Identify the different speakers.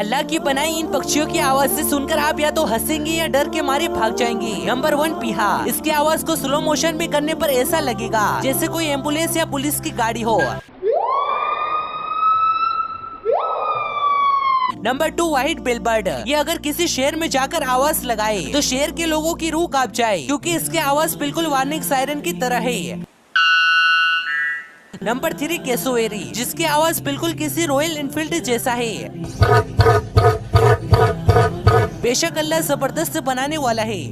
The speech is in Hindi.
Speaker 1: अल्लाह की बनाई इन पक्षियों की आवाज से सुनकर आप या तो हंसेंगे या डर के मारे भाग जाएंगे। नंबर 1 पीहा। इसकी आवाज को स्लो मोशन में करने पर ऐसा लगेगा जैसे कोई एम्बुलेंस या पुलिस की गाड़ी हो। Number 2 white billboard. ये अगर किसी शहर में जाकर आवाज लगाए तो शहर के लोगों की रूह कांप जाए, क्योंकि इसकी आवाज बिल्कुल वार्निंग सायरन की तरह है। नंबर 3 कैसोवेरी, जिसकी आवाज बिल्कुल किसी रॉयल एनफील्ड जैसा है। बेशक अल्लाह जबरदस्त बनाने वाला है।